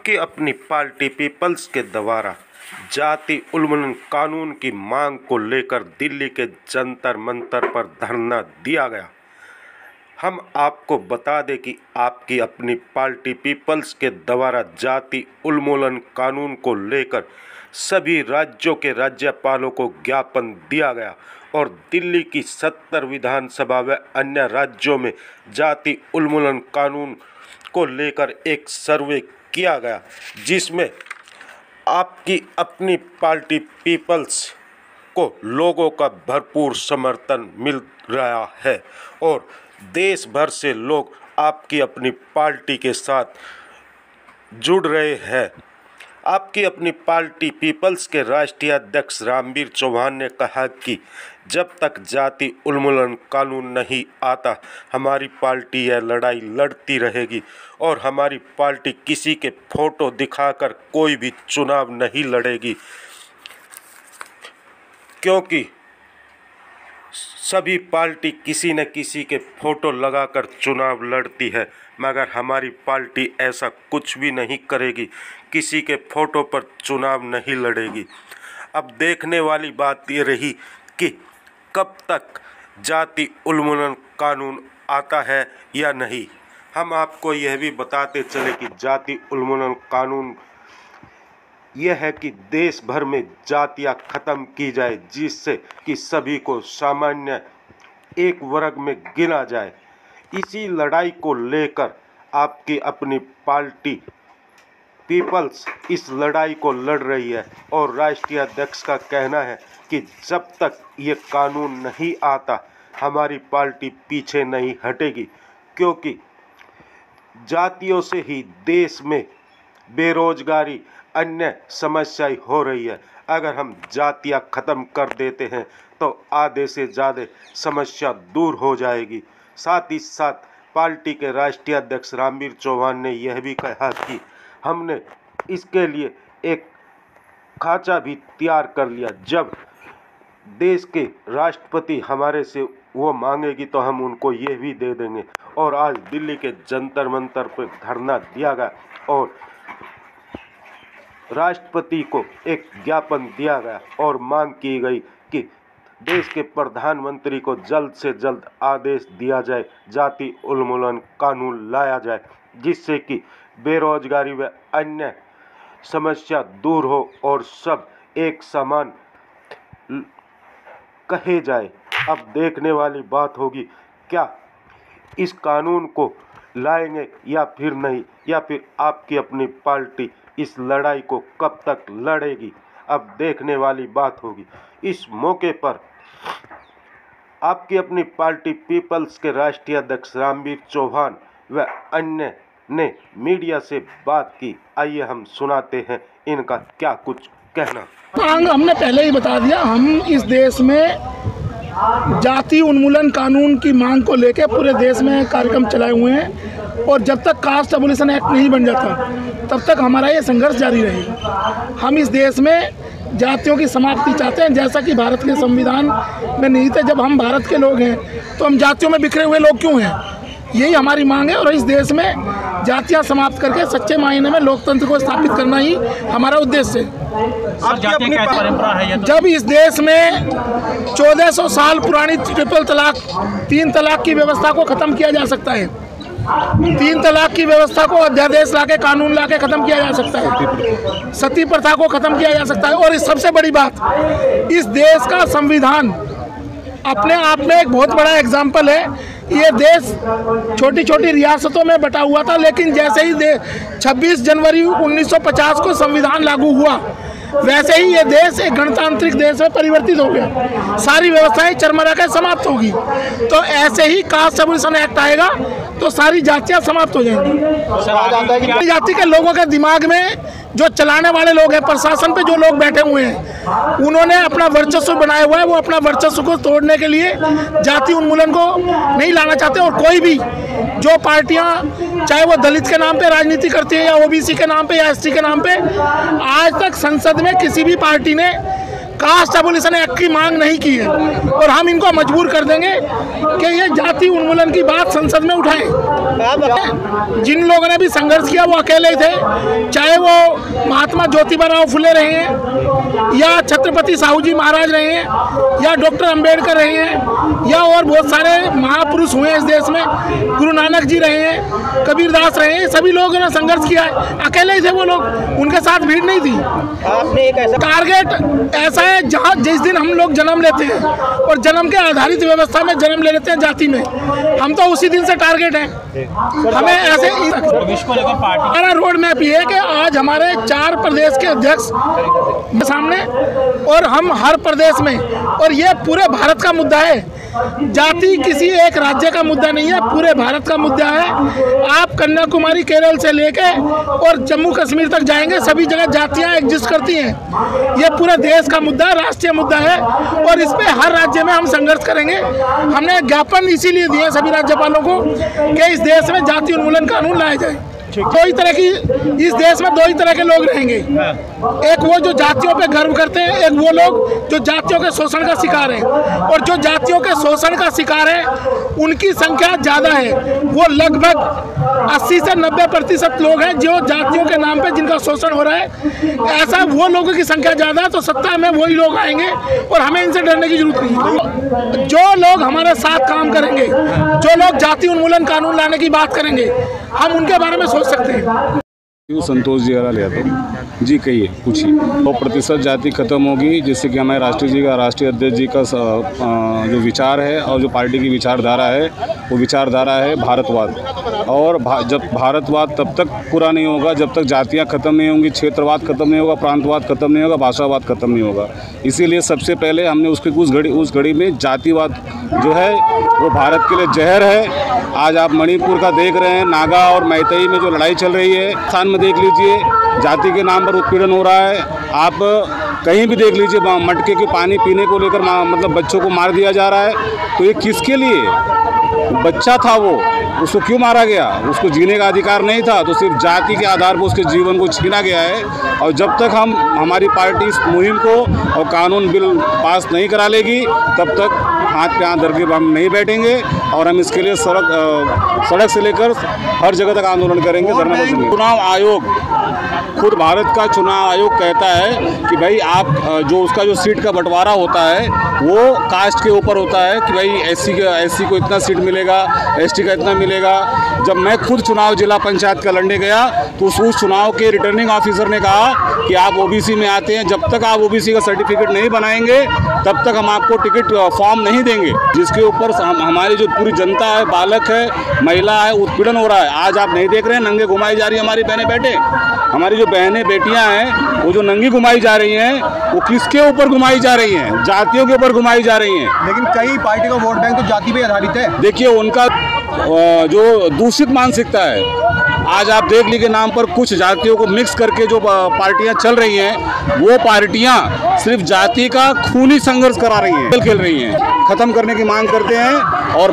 आपकी अपनी party peoples के द्वारा जाति उन्मूलन कानून की मांग को लेकर दिल्ली के जंतर मंतर पर धरना दिया गया। हम आपको बता दें कि आपकी अपनी पार्टी पीपल्स के द्वारा जाति उन्मूलन कानून को लेकर सभी राज्यों के राज्यपालों को ज्ञापन दिया गया और दिल्ली की 70 विधानसभा व अन्य राज्यों में जाति उन्मूलन कानून को लेकर एक सर्वे किया गया, जिसमें आपकी अपनी पार्टी पीपल्स को लोगों का भरपूर समर्थन मिल रहा है और देश भर से लोग आपकी अपनी पार्टी के साथ जुड़ रहे हैं। आपकी अपनी पार्टी पीपल्स के राष्ट्रीय अध्यक्ष रामवीर चौहान ने कहा कि जब तक जाति उन्मूलन कानून नहीं आता, हमारी पार्टी यह लड़ाई लड़ती रहेगी और हमारी पार्टी किसी के फोटो दिखाकर कोई भी चुनाव नहीं लड़ेगी, क्योंकि सभी पार्टी किसी न किसी के फोटो लगाकर चुनाव लड़ती है, मगर हमारी पार्टी ऐसा कुछ भी नहीं करेगी, किसी के फोटो पर चुनाव नहीं लड़ेगी। अब देखने वाली बात ये रही कि कब तक जाति उन्मूलन कानून आता है या नहीं। हम आपको यह भी बताते चले कि जाति उन्मूलन कानून यह है कि देश भर में जातियां खत्म की जाए, जिससे कि सभी को सामान्य एक वर्ग में गिना जाए। इसी लड़ाई को लेकर आपकी अपनी पार्टी पीपल्स इस लड़ाई को लड़ रही है और राष्ट्रीय अध्यक्ष का कहना है कि जब तक ये कानून नहीं आता, हमारी पार्टी पीछे नहीं हटेगी, क्योंकि जातियों से ही देश में बेरोजगारी अन्य समस्याएं हो रही है। अगर हम जातियां खत्म कर देते हैं तो आधे से ज़्यादा समस्या दूर हो जाएगी। साथ ही साथ पार्टी के राष्ट्रीय अध्यक्ष रामवीर चौहान ने यह भी कहा कि हमने इसके लिए एक खाचा भी तैयार कर लिया। जब देश के राष्ट्रपति हमारे से वो मांगेगी तो हम उनको ये भी दे देंगे। और आज दिल्ली के जंतर मंतर पर धरना दिया गया और राष्ट्रपति को एक ज्ञापन दिया गया और मांग की गई कि देश के प्रधानमंत्री को जल्द से जल्द आदेश दिया जाए, जाति उन्मूलन कानून लाया जाए, जिससे कि बेरोजगारी व अन्य समस्या दूर हो और सब एक समान कहे जाए। अब देखने वाली बात होगी क्या इस कानून को लाएंगे या फिर नहीं, या फिर आपकी अपनी पार्टी इस लड़ाई को कब तक लड़ेगी, अब देखने वाली बात होगी। इस मौके पर आपकी अपनी पार्टी पीपल्स के राष्ट्रीय अध्यक्ष रामवीर चौहान व अन्य ने मीडिया से बात की। आइए हम सुनाते हैं इनका क्या कुछ कहना। हमने पहले ही बता दिया, हम इस देश में जाति उन्मूलन कानून की मांग को लेकर पूरे देश में कार्यक्रम चलाए हुए हैं और जब तक कास्ट एबोलिशन एक्ट नहीं बन जाता तब तक हमारा ये संघर्ष जारी रहेगा। हम इस देश में जातियों की समाप्ति चाहते हैं, जैसा कि भारत के संविधान में निहित है। जब हम भारत के लोग हैं तो हम जातियों में बिखरे हुए लोग क्यों हैं, यही हमारी मांग है। और इस देश में जातियां समाप्त करके सच्चे मायने में लोकतंत्र को स्थापित करना ही हमारा उद्देश्य है। जब इस देश में 1400 साल पुरानी ट्रिपल तलाक, 3 तलाक की व्यवस्था को ख़त्म किया जा सकता है, 3 तलाक की व्यवस्था को अध्यादेश लाके कानून लाके ख़त्म किया जा सकता है, सती प्रथा को ख़त्म किया जा सकता है। और इस सबसे बड़ी बात, इस देश का संविधान अपने आप में एक बहुत बड़ा एग्जाम्पल है। ये देश छोटी छोटी रियासतों में बटा हुआ था, लेकिन जैसे ही 26 जनवरी 1950 को संविधान लागू हुआ, वैसे ही ये देश एक गणतांत्रिक देश में परिवर्तित हो गया। सारी व्यवस्थाएं चरमरा के समाप्त होगी। तो ऐसे ही कास्ट एबोलिशन एक्ट आएगा तो सारी जातियां समाप्त हो जाएंगी। जाति के लोगों के दिमाग में जो चलाने वाले लोग हैं, प्रशासन पे जो लोग बैठे हुए हैं, उन्होंने अपना वर्चस्व बनाया हुआ है। वो अपना वर्चस्व को तोड़ने के लिए जाति उन्मूलन को नहीं लाना चाहते। और कोई भी जो पार्टियां, चाहे वो दलित के नाम पे राजनीति करती है या ओबीसी के नाम पे या एसटी के नाम पे, आज तक संसद में किसी भी पार्टी ने कास्ट एबोलिशन एक्ट की मांग नहीं की है। और हम इनको मजबूर कर देंगे कि ये जाति उन्मूलन की बात संसद में उठाएं। जिन लोगों ने भी संघर्ष किया वो अकेले ही थे, चाहे वो महात्मा ज्योतिबा राव फुले रहे हैं या छत्रपति साहू जी महाराज रहे हैं या डॉक्टर अंबेडकर रहे हैं या और बहुत सारे महापुरुष हुए इस देश में, गुरु नानक जी रहे हैं, कबीरदास रहे हैं, सभी लोगों ने संघर्ष किया है, अकेले ही थे वो लोग, उनके साथ भीड़ नहीं थी। आपने एक ऐसा टारगेट ऐसा है जहाँ जिस दिन हम लोग जन्म लेते हैं और जन्म के आधारित व्यवस्था में जन्म ले लेते हैं जाति में, हम तो उसी दिन से टारगेट है। हमें ऐसे हमारा रोड मैप ये है कि आज हमारे 4 प्रदेश के अध्यक्ष सामने और हम हर प्रदेश में, और ये पूरे भारत का मुद्दा है, जाति किसी एक राज्य का मुद्दा नहीं है, पूरे भारत का मुद्दा है। आप कन्याकुमारी केरल से लेके और जम्मू कश्मीर तक जाएंगे, सभी जगह जातियां एग्जिस्ट करती हैं। ये पूरे देश का मुद्दा है, राष्ट्रीय मुद्दा है और इस पे हर राज्य में हम संघर्ष करेंगे। हमने ज्ञापन इसीलिए दिए सभी राज्यपालों को कि इस देश में जाति उन्मूलन कानून लाया जाए। दो ही तरह की इस देश में 2 ही तरह के लोग रहेंगे, एक वो जो जातियों पे गर्व करते हैं, एक वो लोग जो जातियों के शोषण का शिकार हैं। और जो जातियों के शोषण का शिकार है उनकी संख्या ज़्यादा है, वो लगभग 80 से 90% लोग हैं जो जातियों के नाम पे जिनका शोषण हो रहा है। ऐसा वो लोगों की संख्या ज़्यादा है तो सत्ता में वही लोग आएंगे और हमें इनसे डरने की जरूरत नहीं है। जो लोग हमारे साथ काम करेंगे, जो लोग जाति उन्मूलन कानून लाने की बात करेंगे, हम उनके बारे में सोच सकते हैं। संतोष जी हरा लिया तो जी कहिए पूछिए। 100% जाति खत्म होगी, जिससे कि हमारे राष्ट्रीय अध्यक्ष जी का जो विचार है और जो पार्टी की विचारधारा है वो विचारधारा है भारतवाद। और जब भारतवाद तब तक पूरा नहीं होगा जब तक जातियाँ खत्म नहीं होंगी, क्षेत्रवाद खत्म नहीं होगा, प्रांतवाद खत्म नहीं होगा, भाषावाद खत्म नहीं होगा। इसीलिए सबसे पहले हमने उस घड़ी में जातिवाद जो है वो भारत के लिए जहर है। आज आप मणिपुर का देख रहे हैं, नागा और मैतेई में जो लड़ाई चल रही है, स्थान में देख लीजिए जाति के नाम पर उत्पीड़न हो रहा है। आप कहीं भी देख लीजिए मटके के पानी पीने को लेकर मतलब बच्चों को मार दिया जा रहा है। तो ये किसके लिए? बच्चा था वो, उसको क्यों मारा गया? उसको जीने का अधिकार नहीं था, तो सिर्फ जाति के आधार पर उसके जीवन को छीना गया है। और जब तक हमारी पार्टी इस मुहिम को और कानून बिल पास नहीं करा लेगी तब तक हाथ पे हाथ धर के हम नहीं बैठेंगे और हम इसके लिए सड़क से लेकर हर जगह तक आंदोलन करेंगे, धरना देंगे। चुनाव आयोग, खुद भारत का चुनाव आयोग कहता है कि भाई आप जो उसका जो सीट का बंटवारा होता है वो कास्ट के ऊपर होता है कि भाई एससी को इतना सीट मिलेगा, एसटी का इतना मिलेगा। जब मैं खुद चुनाव जिला पंचायत का लड़ने गया तो उस चुनाव के रिटर्निंग ऑफिसर ने कहा कि आप ओबीसी में आते हैं, जब तक आप ओबीसी का सर्टिफिकेट नहीं बनाएंगे तब तक हम आपको टिकट फॉर्म नहीं देंगे। जिसके ऊपर हमारी जो पूरी जनता है, बालक है, महिला है, उत्पीड़न हो रहा है। आज आप नहीं देख रहे हैं नंगे घुमाई जा रही है हमारी बहनें बेटे, हमारी जो बहनें बेटियां हैं वो जो नंगी घुमाई जा रही हैं वो किसके ऊपर घुमाई जा रही हैं? जातियों के ऊपर घुमाई जा रही हैं। लेकिन कई पार्टी का वोट बैंक तो जाति पे आधारित है। देखिए उनका जो दूषित मानसिकता है, आज आप देख लीजिए नाम पर कुछ जातियों को मिक्स करके जो पार्टियां चल रही हैं वो पार्टियां सिर्फ जाति का खूनी संघर्ष करा रही हैं, खेल रही हैं, खत्म करने की मांग करते हैं। और